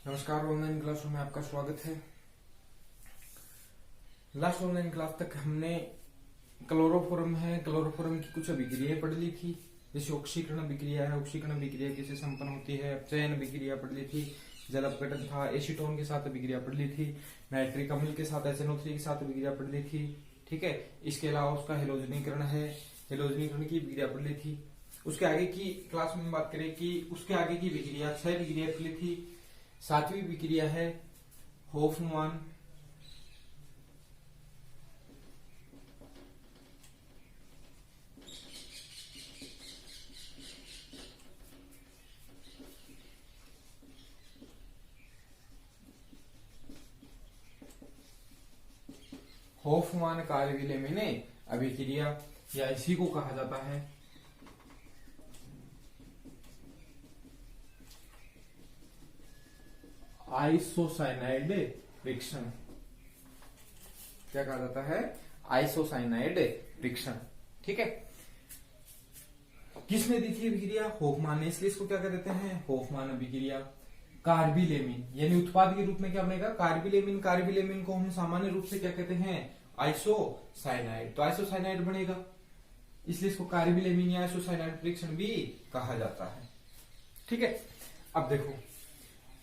नमस्कार। Online classroom में आपका स्वागत है। लास्ट ऑनलाइन क्लास तक हमने क्लोरोफॉर्म की कुछ अभिक्रियाएं पढ़ ली थी। जैसे ऑक्सीकरण अभिक्रिया है, ऑक्सीकरण अभिक्रिया कैसे संपन्न होती है, अपचयन अभिक्रिया पढ़ ली थी, जल अपघटन था, एसीटोन के साथ अभिक्रिया पढ़ ली थी, नाइट्रिक अम्ल के साथ HNO3 के साथ अभिक्रिया पढ़ ली थी। ठीक है, इसके अलावा उसका हेलोजनीकरण है, हेलोजनीकरण की अभिक्रिया पढ़ ली थी। उसके आगे की क्लास में बात करें कि उसके आगे की विक्रिया 6 विक्रिया पढ़ ली थी। 7वीं विक्रिया है होफमान होफमान कार्य अभिक्रिया या इसी को कहा जाता है आइसोसाइनाइड रिएक्शन। क्या कहा जाता है? Isocyanide reaction. ठीक है, किसने दी थी अभिक्रिया? होफमान ने, इसलिए इसको क्या कह देते हैं? होफमान अभिक्रिया। कार्बिलेमिन यानी उत्पाद के रूप में क्या बनेगा? कार्बिलेमिन। कार्बिलेमिन को हम सामान्य रूप से क्या कहते हैं? आइसोसाइनाइड। तो आइसोसाइनाइड बनेगा, इसलिए इसको कार्बिलेमिन या आइसोसाइनाइड रिएक्शन भी कहा जाता है। ठीक है, अब देखो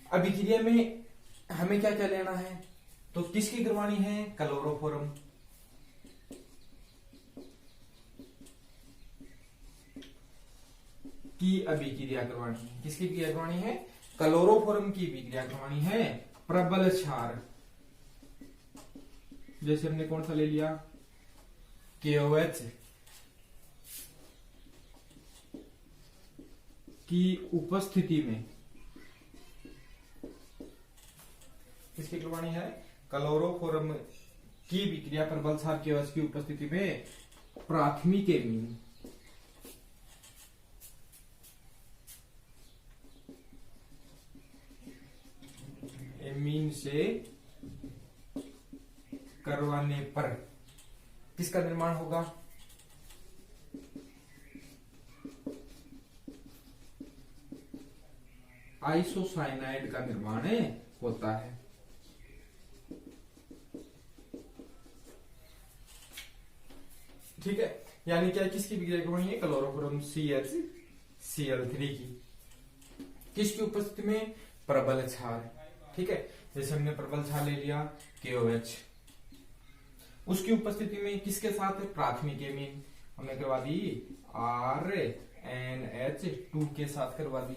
अभिक्रिया में हमें क्या क्या लेना है। तो किसकी करवानी है? क्लोरोफॉर्म की अभिक्रिया करवानी है। किसकी क्रिया करवानी है? क्लोरोफॉर्म की अभिक्रिया करवानी है। प्रबल क्षार, जैसे हमने कौन सा ले लिया? KOH की उपस्थिति में किसकी करवानी है? क्लोरोफॉर्म की विक्रिया प्रबल क्षार KOH की उपस्थिति में प्राथमिक एमीन से करवाने पर किसका निर्माण होगा? आइसोसाइनाइड का निर्माण होता है। ठीक है, यानी क्या किसकी विक्रिया करवानी है? क्लोरोफॉर्म CHCl3 की। किसकी उपस्थिति में? प्रबल क्षार। ठीक है, जैसे हमने प्रबल क्षार ले लिया KOH, उसकी उपस्थिति में किसके साथ? प्राथमिक एमीन हमने करवा दी RNH2 के साथ करवा दी।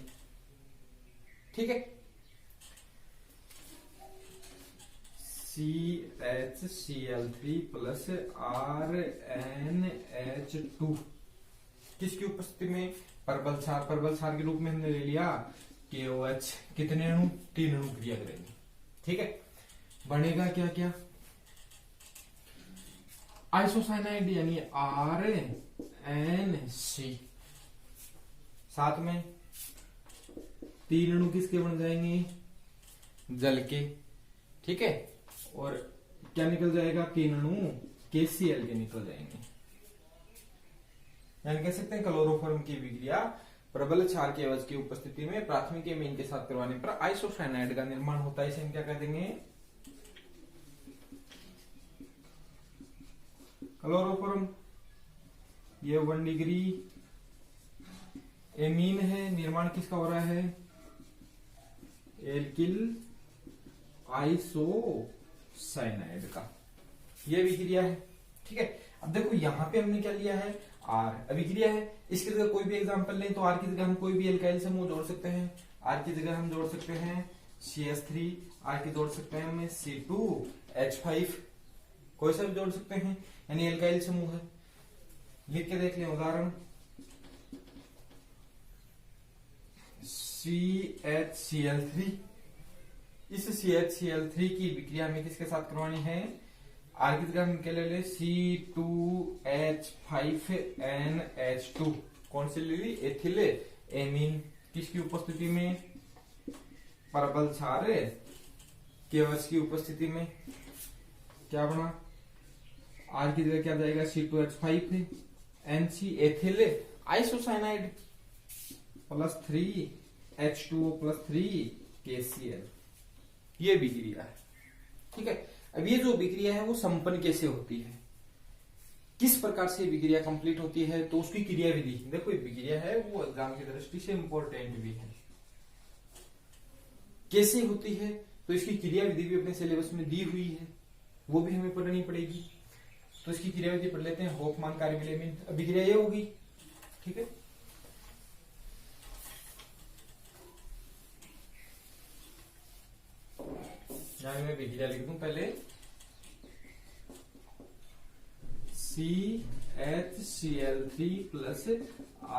ठीक है, CHCl3 प्लस RNH2 किसकी उपस्थिति में? प्रबल क्षार। प्रबल क्षार के रूप में हमने ले लिया KOH। कितने अणु? 3 अणु क्रिया करेंगे। ठीक है, बनेगा क्या क्या? आइसोसाइनाइड यानी RNC, साथ में 3 अणु किसके बन जाएंगे? जल के। ठीक है, और क्या निकल जाएगा? 3 अणु KCl के निकल जाएंगे। यानी कह सकते हैं क्लोरोफॉर्म की विक्रिया प्रबल क्षार KOH की उपस्थिति में प्राथमिक एमीन के साथ करवाने पर आइसोसाइनाइड का निर्माण होता है। इसे हम क्या कह देंगे? क्लोरोफॉर्म। ये 1 डिग्री एमीन है, निर्माण किसका हो रहा है? एल्किल आइसोसाइनाइड का। यह विक्रिया है। ठीक है, अब देखो यहां पे हमने क्या लिया है? R अभिक्रिया है। इसकी जगह कोई भी एग्जांपल लें तो R की जगह हम कोई भी एल्काइल समूह जोड़ सकते हैं। R की जगह हम जोड़ सकते हैं CH3, R की जोड़ सकते हैं हम C2H5, कोई सा भी जोड़ सकते हैं, यानी एल्काइल समूह है। लिख के देख लें उदाहरण, CHCl3। इस CHCl3 की विक्रिया में किसके साथ करवानी है? R की जगह हम क्या ले लें? C2H5NH2। कौन सी ले ली? Ethyl amine. किसकी उपस्थिति में? प्रबल क्षार KOH की उपस्थिति में। क्या बना? R की जगह क्या जाएगा? C2H5NC ethyl isocyanide plus 3H2O plus 3 KCl। ये विक्रिया है। ठीक है, अब ये जो विक्रिया है वो संपन्न कैसे होती है, किस प्रकार से विक्रिया कंप्लीट होती है, तो उसकी क्रिया विधि। देखो विक्रिया है वो एग्जाम की दृष्टि से इंपॉर्टेंट भी है। कैसे होती है, तो इसकी क्रिया विधि भी अपने सिलेबस में दी हुई है, वो भी हमें पढ़नी पड़ेगी। तो इसकी क्रिया विधि पढ़ लेते हैं। होफमान कार्य विक्रिया ये होगी। ठीक है, यहां मैं विक्रिया लिख दूं पहले। CHCl3 plus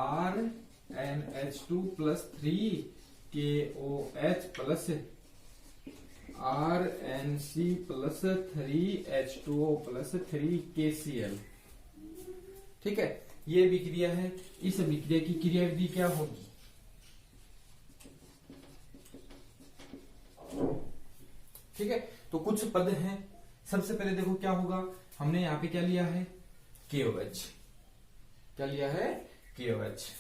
RnH2 plus 3KOH plus RnC plus 3H2O plus 3KCl। ठीक है, ये विक्रिया है। इस विक्रिया की क्रिया विधि क्या होगी, ठीक है। तो कुछ पद हैं। सबसे पहले देखो क्या होगा, हमने यहाँ पे क्या लिया है, KOH। क्या लिया है, KOH।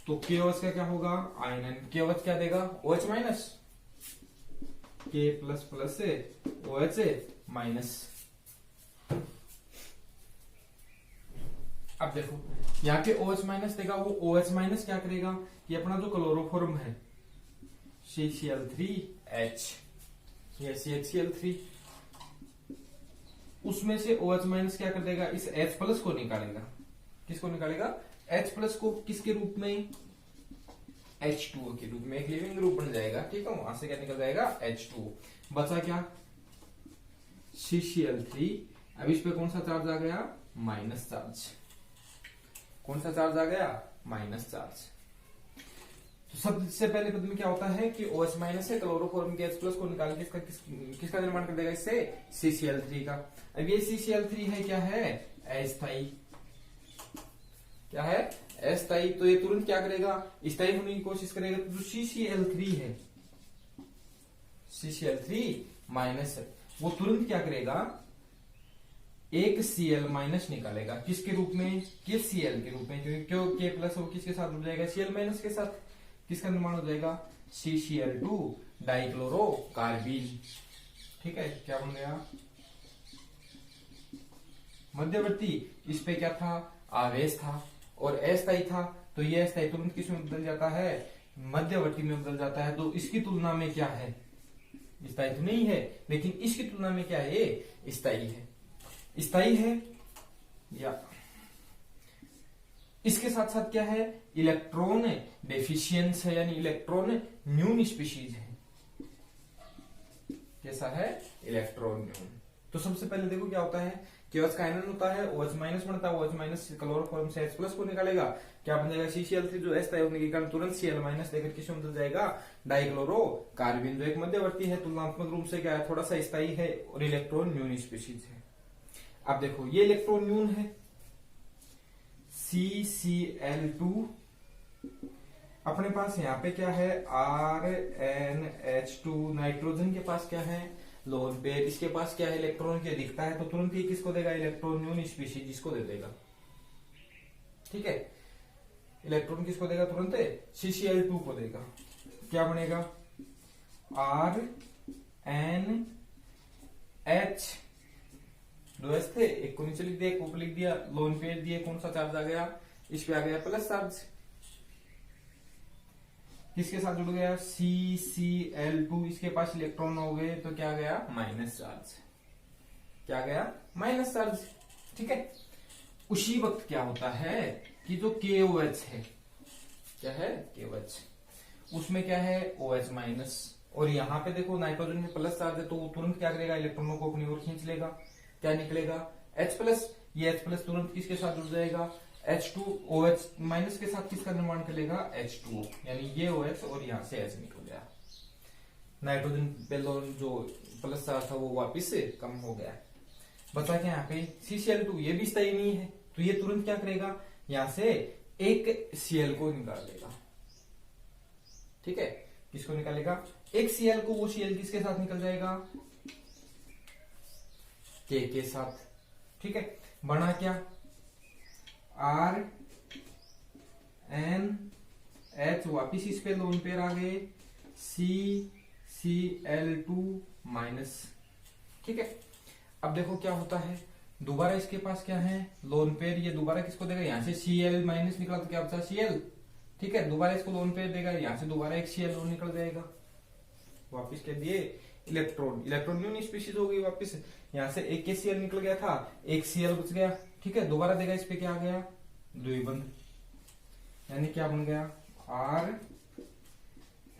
तो KOH का क्या होगा, आयनन। KOH क्या देगा, OH minus, K plus plus से OH माइनस। अब देखो यहाँ पे OH माइनस देगा, वो OH माइनस क्या करेगा, ये अपना जो क्लोरोफॉर्म है CCl3H, ये CHCl3, उसमें से OH माइनस क्या कर देगा, इस H प्लस को निकालेगा। किसको निकालेगा, H प्लस को। किसके रूप में, H2O के रूप में, एक लिविंग ग्रुप बन जाएगा। ठीक है, वहां से क्या निकल जाएगा, H2O। बचा क्या, CCl3। अब इस पे कौन सा चार्ज आ गया, माइनस चार्ज। कौन सा चार्ज आ गया, माइनस चार्ज। तो सबसे पहले पद में क्या होता है कि OH माइनस से क्लोरोफॉर्म के H प्लस को निकाल के किसका निर्माण कर देगा, इससे CCl3 का। अब ये CCl3 है, क्या है, अस्थायी। क्या है, अस्थायी। तो ये तुरंत क्या करेगा, स्थायी होने की कोशिश करेगा। तो जो CCl3 है, CCl3 माइनस, वो तुरंत क्या करेगा, एक Cl माइनस निकालेगा। किसके रूप में, के Cl के रूप में, क्यों K प्लस वो किसके साथ जुड़ जाएगा, Cl माइनस के साथ। किसका निर्माण हो जाएगा, CCl2 डाइक्लोरो कार्बिन। ठीक है, क्या बन गया, मध्यवर्ती। इस पे क्या था, आवेश था और अस्थायी था। तो ये अस्थायी तुरंत किस में बदल जाता है, मध्यवर्ती में बदल जाता है। तो इसकी तुलना में क्या है, स्थायी तो नहीं है, लेकिन इसकी तुलना में क्या है, ये स्थायी है। स्थायी है, या इसके साथ साथ क्या है, इलेक्ट्रॉन डेफिशिएंस है, यानी इलेक्ट्रॉन न्यून स्पीशीज है। कैसा है, इलेक्ट्रॉन न्यून। तो सबसे पहले देखो क्या होता है, KOH का आयनन होता है, OH माइनस बनता है। OH माइनस क्लोरोफॉर्म से H प्लस को निकालेगा, क्या बन जाएगा, CCl3 जो अस्थायी होने के कारण तुरंत Cl माइनस देकर किस में बदल जाएगा, डाइक्लोरो कार्बिन, जो एक मध्यवर्ती है, तुलनात्मक रूप से क्या है, थोड़ा सा स्थायी है और इलेक्ट्रॉन न्यून स्पीशीज है। अब देखो ये इलेक्ट्रॉन न्यून है, CCl2। अपने पास यहाँ पे क्या है, RnH2। नाइट्रोजन के पास क्या है, लोन पेयर। इसके पास क्या है, इलेक्ट्रॉन की अधिकता है। तो तुरंत ही किसको देगा, इलेक्ट्रॉन न्यून स्पीशीज जिसको दे देगा। ठीक है, इलेक्ट्रॉन किसको देगा, तुरंत CCl2 को देगा। क्या बनेगा, RnH। दो एस थे, एक को नीचे लिख दिया, एक ऊपर लिख दिया, लोन पेयर दिए। कौन सा चार्ज आ गया, इस पे आ गया प्लस चार्ज। किसके साथ जुड़ गया, CCl2। इसके पास इलेक्ट्रॉन हो गए, तो क्या गया, माइनस चार्ज। क्या गया, माइनस चार्ज। ठीक है, उसी वक्त क्या होता है कि जो KOH है, क्या है, KOH, उसमें क्या है, OH माइनस। और यहाँ पे देखो नाइट्रोजन में प्लस चार्ज है, तो वो तुरंत क्या करेगा, इलेक्ट्रॉनों को अपनी ओर खींच लेगा। क्या निकलेगा, H प्लस। ये H प्लस तुरंत किसके साथ जुड़ जाएगा, H2OH माइनस के साथ किसका निर्माण कर लेगा, H2O। यानी ये OH और यहाँ से H निकल गया। नाइट्रोजन पहले जो प्लस चार्ज था वो वापिस से कम हो गया। बचा क्या यहाँ पे, CCl2। ये भी स्थायी नहीं है, तो ये तुरंत क्या करेगा, यहाँ से एक Cl को निकाल लेगा। ठीक है, किसको निकालेगा, एक Cl को। वो Cl किसके साथ निकल जाएगा, K के साथ। ठीक है, बना क्या, RnH। वापिस इस पे लोन पेयर आ गए, Cl2 माइनस। ठीक है, अब देखो क्या होता है, दोबारा इसके पास क्या है, लोन पेयर, ये दोबारा किसको देगा, यहाँ से Cl माइनस निकला तो क्या बचा Cl। ठीक है, दोबारा इसको लोन पेयर देगा, यहाँ से दोबारा एक Cl लोन निकल जाएगा, वापिस क्या दिए, इलेक्ट्रॉन, इलेक्ट्रॉन न्यून स्पीशीज हो गई वापिस, यहाँ से एक Cl निकल गया था, एक Cl बच गया। ठीक है, दोबारा देगा, इस पे क्या आ गया, द्विबंध, यानी क्या बन गया,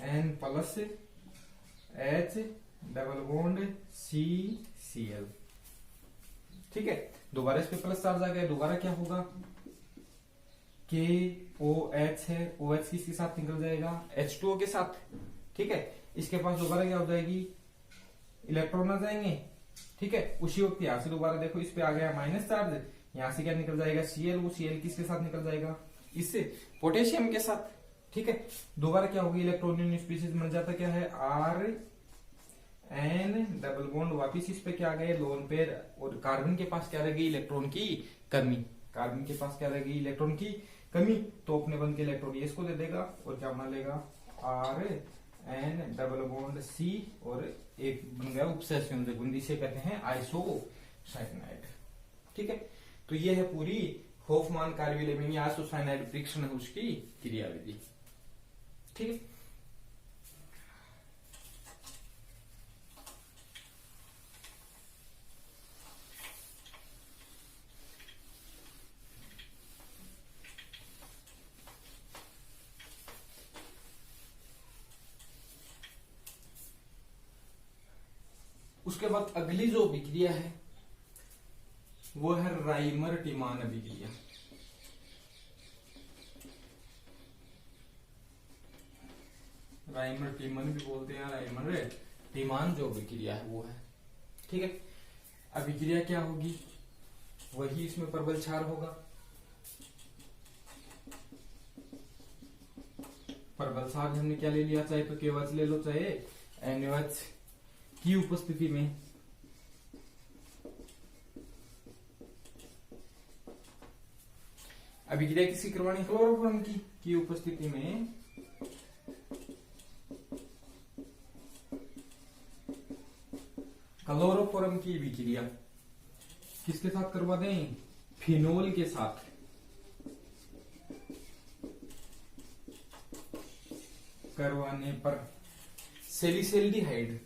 Rn plus H double bond CCl। ठीक है, दोबारा इस पे प्लस चार्ज आ गया, दोबारा क्या होगा, KOH है, OH किसके साथ निकल जाएगा, H2O के साथ। ठीक है, इसके पास दोबारा क्या हो जाएगी, इलेक्ट्रॉन आ जाएंगे। ठीक है, उसी वक्त यहां से दोबारा देखो, इस पे आ गया माइनस चार्ज, यहां से क्या निकल जाएगा Cl, वो Cl किसके साथ निकल जाएगा, इससे पोटेशियम के साथ। ठीक है, दोबारा क्या होगी, इलेक्ट्रॉन स्पीशीज बन जाता क्या है, Rn डबल बॉन्ड, वापिस इस पे क्या आ गए, लोन पेयर, और कार्बन के पास क्या रह गई, इलेक्ट्रॉन की कमी, कार्बन के पास क्या रह गई, इलेक्ट्रॉन की कमी, तो अपने बन के इलेक्ट्रॉन इसको दे देगा, और क्या बना लेगा, Rn डबल बॉन्ड C, और एक बन गया उपसेशन गुंद, इसे कहते हैं आइसोसाइनाइड। ठीक है, तो ये है पूरी होफमान कार्बोनिल आइसोसाइनाइड परीक्षण है उसकी क्रियाविधि। ठीक है, उसके बाद अगली जो अभिक्रिया है वो है राइमर टीमान अभिक्रिया। राइमर टीमन भी बोलते हैं, राइमर टीमान जो अभिक्रिया है वो है। ठीक है, अभिक्रिया क्या होगी, वही इसमें प्रबल क्षार होगा, प्रबल क्षार हमने क्या ले लिया, चाहे तो KOH ले लो चाहे NaOH की उपस्थिति में। अभिक्रिया किसी करवानी, क्लोरोफॉर्म की उपस्थिति में क्लोरोफॉर्म की अभिक्रिया किसके साथ करवा दें, फिनोल के साथ। करवाने पर सेलिसल्डिहाइड,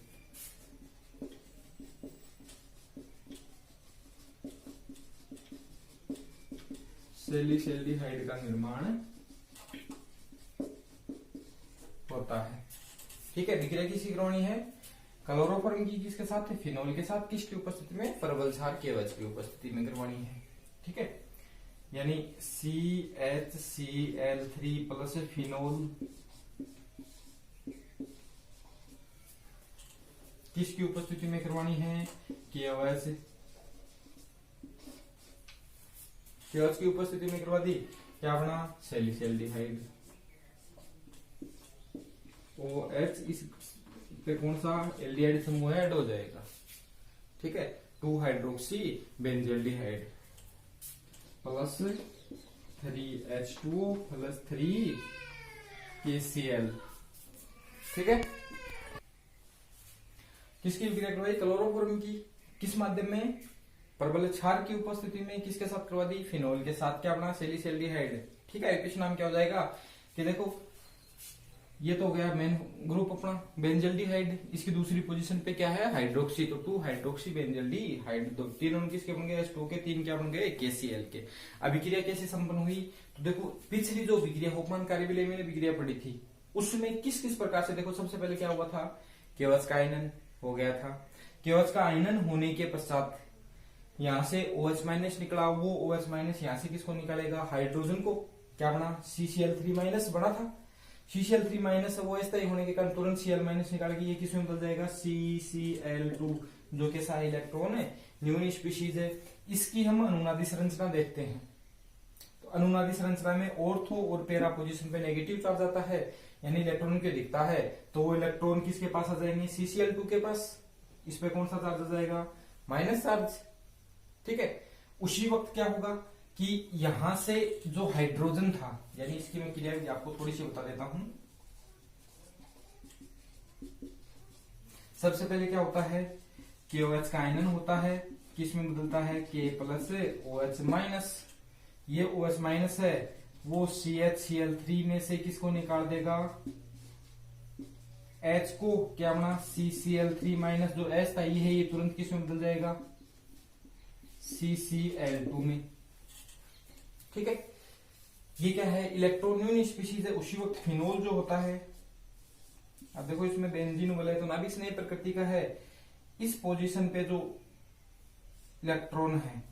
सेलिसल्डिहाइड का निर्माण होता है। ठीक है, अभिक्रिया किसी करवानी है, क्लोरोफॉर्म की किसके साथ है, फिनोल के साथ, किसकी उपस्थिति में, प्रबल क्षार KOH की उपस्थिति में करवानी है। ठीक है, यानी CHCl3 प्लस फिनोल किसकी उपस्थिति में करवानी है, KOH की उपस्थिति में करवा दी, क्या बना, सेलिसल्डिहाइड OH, इस पे कौन सा एल्डिहाइड समूह ऐड हो जाएगा। ठीक है, 2 hydroxy benzaldehyde plus 3H2O plus 3 KCl। ठीक है, किसकी अभिक्रिया करवाई, क्लोरोफॉर्म की, किस माध्यम में, प्रबल क्षार की उपस्थिति में, किसके साथ करवा दी, फिनोल के साथ, क्या बना, सेलिसल्डिहाइड। ठीक है, इक्वेशन नाम क्या हो जाएगा, कि देखो ये तो हो गया मेन ग्रुप अपना बेंजल्डिहाइड, इसकी दूसरी पोजीशन पे क्या है, हाइड्रोक्सी, तो 2 हाइड्रोक्सी बेंजल्डिहाइड, तो तीनों किसके बन गए, H2O के, 3 क्या बन गए, KCl के। अभिक्रिया कैसे संपन्न हुई, तो देखो पिछली जो अभिक्रिया होफमान कार्बोनिल में अभिक्रिया पड़ी थी उसमें किस किस प्रकार से, देखो सबसे पहले क्या हुआ था, KOH का आयनन हो गया था, KOH का आयनन होने के पश्चात यहां से OH माइनस निकला, वो OH माइनस यहां से किसको निकालेगा, हाइड्रोजन को, क्या बना, CCl3 माइनस बना था, CCl3 माइनस वो स्थायी होने के कारण तुरंत Cl माइनस निकाल के ये किसमें बदल जाएगा, CCl2, जो कि सारा इलेक्ट्रॉन है, न्यून स्पीशीज है। इसकी हम अनुनादी संरचना देखते हैं, तो अनुनादी संरचना में ऑर्थो और पैरा पोजीशन पे नेगेटिव चार्ज आता है, यानी इलेक्ट्रॉन के दिखता है, तो वो इलेक्ट्रॉन किसके पास आ जाएंगे, CCl2 के पास, इस पे कौन सा चार्ज आ जाएगा, माइनस चार्ज। ठीक है, उसी वक्त क्या होगा कि यहां से जो हाइड्रोजन था, यानी इसकी मैं क्रिया आपको थोड़ी सी बता देता हूं, सबसे पहले क्या होता है, KOH का आयनन होता है, किस में बदलता है, K प्लस OH माइनस। ये OH माइनस है, वो CHCl3 में से किसको निकाल देगा, H को, क्या बना, CCl3 माइनस, जो H था ये है, ये तुरंत किस में बदल जाएगा, CCl2 में। ठीक है, ये क्या है, इलेक्ट्रोन्यून स्पीशीज है। उसी वक्त फिनोल जो होता है, अब देखो इसमें बेंजीन वाला है तो नाभिक स्नेह प्रकृति का है, इस पोजीशन पे जो इलेक्ट्रॉन है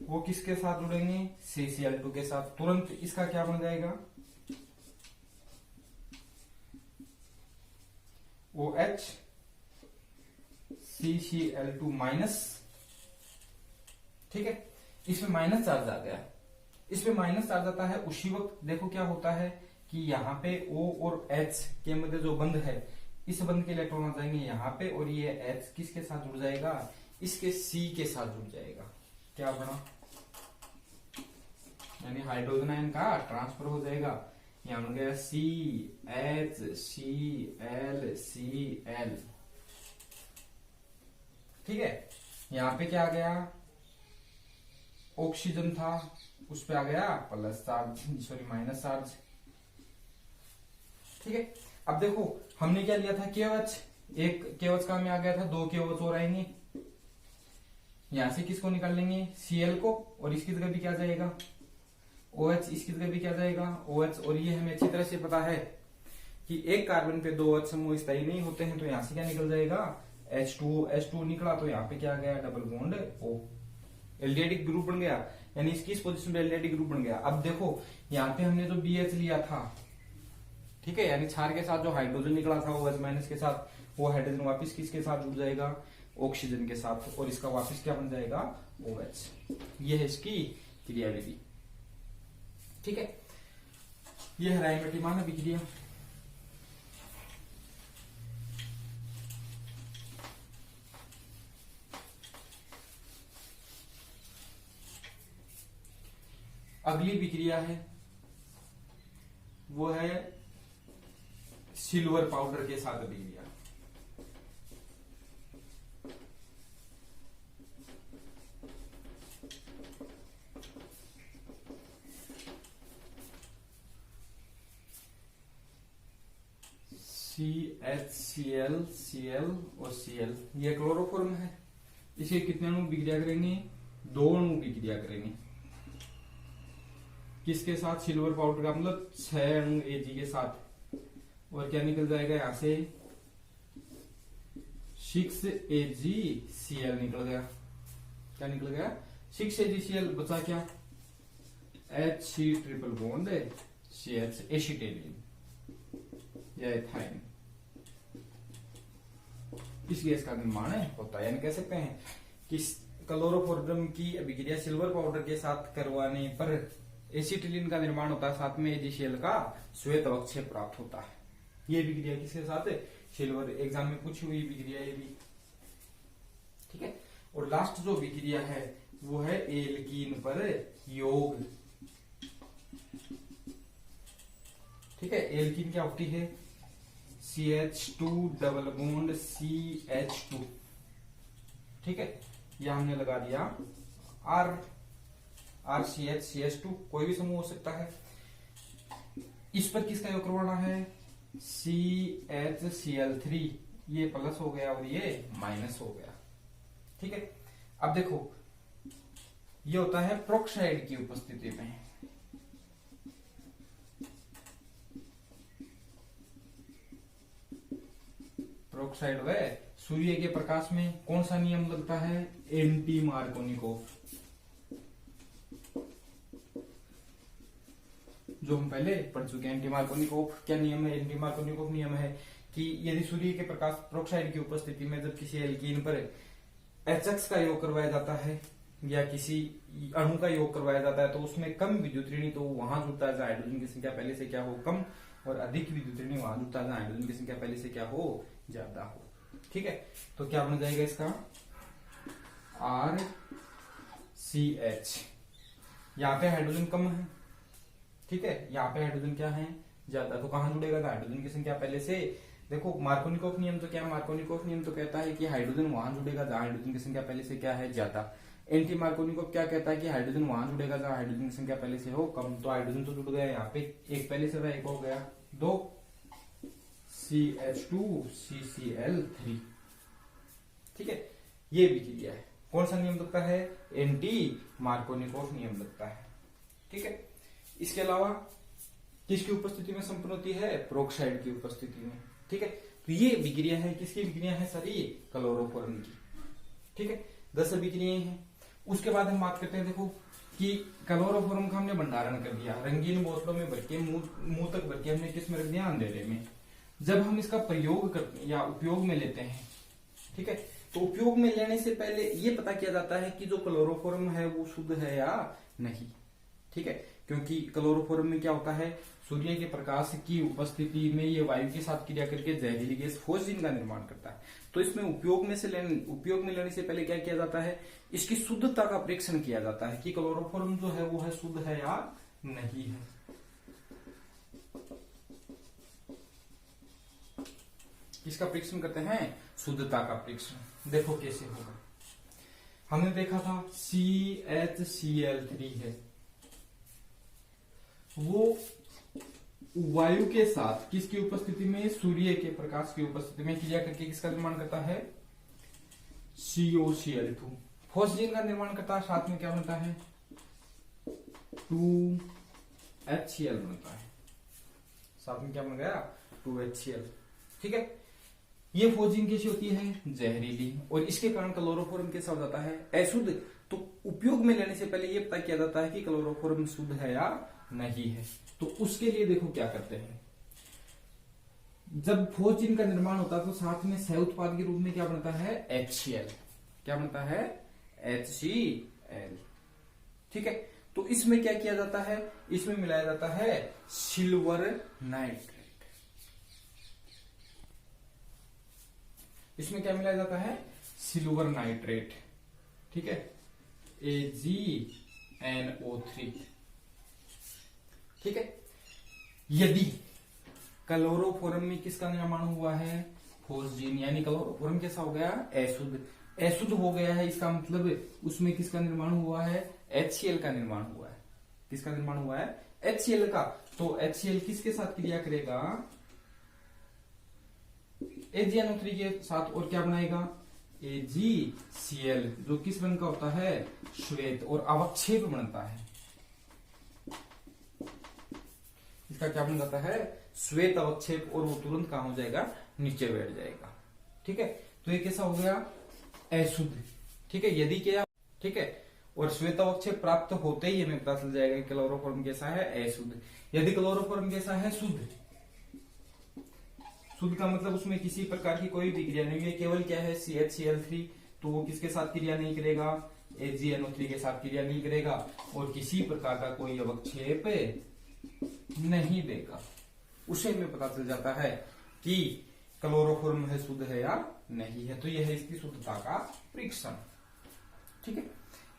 वो किसके साथ जुड़ेंगे, CCl2 के साथ। तुरंत इसका क्या बन जाएगा, OH CCl2 माइनस। ठीक है, इसमें माइनस चार्ज आ गया, इसमें माइनस चार्ज आता है। उसी वक्त देखो क्या होता है कि यहाँ पे O और H के मध्य जो बंध है, इस बंध के इलेक्ट्रॉन आ जाएंगे यहाँ पे, और ये H किसके साथ जुड़ जाएगा, इसके C के साथ जुड़ जाएगा। क्या बना, यानी हाइड्रोजन आयन का ट्रांसफर हो जाएगा। यहाँ बन गया CHCl। ठीक है, यहाँ पे क्या आ गया, ऑक्सीजन था, उस पे आ गया plus charge, sorry minus charge. ठीक है, अब देखो हमने क्या लिया था, KOH, एक KOH का में आ गया था, 2 KOH और आएंगे, यहां से किसको निकाल लेंगे, Cl को, और इसकी जगह भी क्या जाएगा, OH, इसकी जगह भी क्या जाएगा, OH। और ये हमें अच्छी तरह से पता है कि एक कार्बन पे 2 OH समूह स्थायी नहीं होते हैं, तो यहां से क्या निकल जाएगा, H2O निकला, तो यहाँ पे क्या आ गया, double bond O, aldehyde group बन गया, यानी इसकी इस पोजीशन पे एल्डिहाइड ग्रुप बन गया। अब देखो यहाँ पे हमने जो BH लिया था, ठीक है, यानी क्षार के साथ जो हाइड्रोजन निकला था OH माइनस के साथ, वो हाइड्रोजन वापस किसके साथ जुड़ जाएगा, ऑक्सीजन के साथ, और इसका वापस क्या बन जाएगा, OH। ये है इसकी क्रियाविधि। ठीक है, ये है रायमैटिमान अभिक्रिया। अगली विक्रिया है वो है सिल्वर पाउडर के साथ अभिक्रिया। CHCl, Cl और Cl, ये क्लोरोफॉर्म है। इसे कितने अणु विक्रिया करेंगे, 2 अणु विक्रिया करेंगे। किसके साथ, सिल्वर पाउडर का, मतलब 6 अणु Ag के साथ, और क्या निकल जाएगा यहां से, 6AgCl निकल गया। क्या निकल गया, 6AgCl। बचा क्या, HC triple bond CH, acetylene या एथाइन। इस गैस का निर्माण होता है, यानी कह सकते हैं कि क्लोरोफॉर्म की अभिक्रिया सिल्वर पाउडर के साथ करवाने पर एसिटिलीन का निर्माण होता है, साथ में AgCl का श्वेत अवक्षेप प्राप्त होता है। ये विक्रिया किसके साथ, सिल्वर, एग्जाम में पूछी हुई विक्रिया ये भी। ठीक है, और लास्ट जो विक्रिया है वो है एल्कीन पर योग। ठीक है, एल्कीन क्या होती है, CH2 डबल बॉन्ड CH2। ठीक है, यह हमने लगा दिया RCH CH2, कोई भी समूह हो सकता है। इस पर किसका योग करवाना है, CHCl3, ये प्लस हो गया और ये माइनस हो गया। ठीक है, अब देखो ये होता है प्रोक्साइड की उपस्थिति में। प्रोक्साइड व सूर्य के प्रकाश में कौन सा नियम लगता है, एंटी मार्कोनिकोव, जो हम पहले पढ़ चुके हैं। एंटी मार्कोनिकोव क्या नियम है, एंटी मार्कोनिकोव नियम है कि यदि सूर्य के प्रकाश प्रोक्साइड की उपस्थिति में जब किसी एल्कीन पर HX का योग करवाया जाता है या किसी अणु का योग करवाया जाता है, तो उसमें कम विद्युत ऋणी तो वहां जुड़ता है जहां हाइड्रोजन की संख्या पहले से क्या हो, कम, और अधिक विद्युत ऋणी वहां जुड़ता है जहां हाइड्रोजन की संख्या पहले से क्या हो, ज्यादा हो। ठीक है, तो क्या बन जाएगा इसका, RCH। यहाँ पे हाइड्रोजन कम है, ठीक है, यहाँ पे हाइड्रोजन क्या है, ज्यादा। तो कहाँ जुड़ेगा? हाइड्रोजन की संख्या पहले से, देखो मार्कोनिकोव नियम तो क्या है, मार्कोनिकोव नियम तो कहता है कि हाइड्रोजन वहां जुड़ेगा जहां हाइड्रोजन की संख्या पहले से क्या है? ज्यादा। एंटी मार्कोनिकोव क्या कहता है कि हाइड्रोजन वहां जुड़ेगा जहां हाइड्रोजन की संख्या पहले से हो कम। तो हाइड्रोजन तो जुड़ गया यहाँ पे, एक पहले से एक हो गया, 2 CH2 CCl3। ठीक है, ये विक्रिया है। कौन सा नियम लगता है? एंटी मार्कोनिकोव नियम लगता है। ठीक है, इसके अलावा किसकी उपस्थिति में संपन्न होती है? पेरोक्साइड की उपस्थिति में। ठीक है, तो ये विक्रिया है, किसकी विक्रिया है सारी? क्लोरोफॉर्म की। ठीक है, 10 विक्रियाएं हैं। उसके बाद हम बात करते हैं, देखो कि क्लोरोफॉर्म का हमने भंडारण कर दिया, रंगीन बोतलों में भर के, मुंह तक भर के हमने किस में रख दिया? अंधेरे में। जब हम इसका प्रयोग करते या उपयोग में लेते हैं, ठीक है, तो उपयोग में लेने से पहले ये पता किया जाता है कि जो क्लोरोफॉर्म है वो शुद्ध है या नहीं। ठीक है, क्योंकि क्लोरोफॉर्म में क्या होता है? सूर्य के प्रकाश की उपस्थिति में ये वायु के साथ क्रिया करके जहरीली गैस फोस्फिन का निर्माण करता है। तो इसमें उपयोग में लेने से पहले क्या किया जाता है? इसकी शुद्धता का परीक्षण किया जाता है कि क्लोरोफॉर्म जो है वो है शुद्ध है या नहीं है। किसका परीक्षण करते हैं? शुद्धता का परीक्षण। देखो कैसे होगा। हमने देखा था CHCl3 है, वो वायु के साथ किसकी उपस्थिति में? सूर्य के प्रकाश की उपस्थिति में क्रिया करके किसका निर्माण करता है? COCl2। फोस्फिन का निर्माण करता है, साथ में क्या बनता है? 2HCl बनता है। साथ में क्या बन गया? 2HCl। ठीक है, ये फोस्फिन कैसी होती है? जहरीली, और इसके कारण क्लोरोफॉर्म कैसा हो जाता है? अशुद्ध। तो उपयोग में लेने से पहले ये पता किया जाता है कि क्लोरोफॉर्म शुद्ध है या नहीं है। तो उसके लिए देखो क्या करते हैं, जब फोस्फिन का निर्माण होता है तो साथ में सह उत्पाद के रूप में क्या बनता है? HCl। क्या बनता है? HCl। ठीक है, तो इसमें क्या किया जाता है? इसमें मिलाया जाता है सिल्वर नाइट्रेट। इसमें क्या मिलाया जाता है? Silver nitrate. ठीक है, AgNO3। ठीक है, यदि क्लोरोफॉर्म में किसका निर्माण हुआ है? फोस्फिन, यानी क्लोरोफॉर्म कैसा हो गया? अशुद्ध। अशुद्ध हो गया है, इसका मतलब उसमें किसका निर्माण हुआ है? HCl का निर्माण हुआ है। किसका निर्माण हुआ है? HCl का। तो HCl किसके साथ क्रिया करेगा? AgNO3 के साथ, और क्या बनाएगा? AgCl, जो किस रंग का होता है? श्वेत, और अवक्षेप बनता है। इसका क्या बन जाता है? श्वेत अवक्षेप, और वो तुरंत कहां हो जाएगा? नीचे बैठ जाएगा। ठीक है, तो ये कैसा हो गया? अशुद्ध। ठीक है, यदि क्या, ठीक है, और श्वेत अवक्षेप प्राप्त होते ही हमें पता चल जाएगा कि क्लोरोफॉर्म कैसा है? अशुद्ध। यदि क्लोरोफॉर्म कैसा है? शुद्ध। शुद्ध का मतलब उसमें किसी प्रकार की कोई भी क्रिया नहीं है, केवल क्या है? CHCl3। तो वो किसके साथ क्रिया नहीं करेगा? AgNO3 के साथ क्रिया नहीं करेगा, और किसी प्रकार का कोई अवक्षेप नहीं देगा। उसे में पता चल जाता है कि क्लोरोफॉर्म है शुद्ध है या नहीं है। तो यह है इसकी शुद्धता का परीक्षण। ठीक है,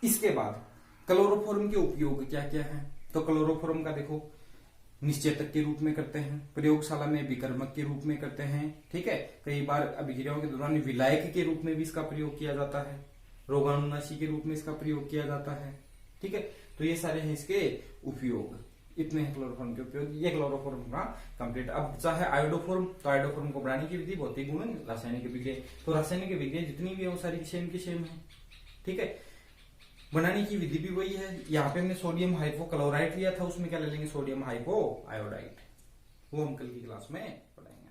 इसके बाद क्लोरोफॉर्म के उपयोग क्या क्या है? तो क्लोरोफॉर्म का देखो, निश्चेतक के रूप में करते हैं, प्रयोगशाला में विकर्मक के रूप में करते हैं। ठीक है, कई बार अभिक्रियाओं के दौरान विलायक के रूप में भी इसका प्रयोग किया जाता है, रोगाणुनाशी के रूप में इसका प्रयोग किया जाता है। ठीक है, तो ये सारे हैं इसके उपयोग। इतने हैं क्लोरोफॉर्म के उपयोग। ये क्लोरोफॉर्म का कंप्लीट। अब चाहे आयोडोफॉर्म, तो आयोडोफॉर्म को बनाने की विधि, भौतिक गुण, रासायनिक विक्रिया। तो रासायनिक विक्रिया जितनी भी है वो सारी सेम की सेम है। ठीक है, बनाने की विधि भी वही है। यहाँ पे हमने सोडियम हाइपोक्लोराइड लिया था, उसमें क्या ले लेंगे? Sodium hypo iodide. वो हम कल की क्लास में पढ़ेंगे।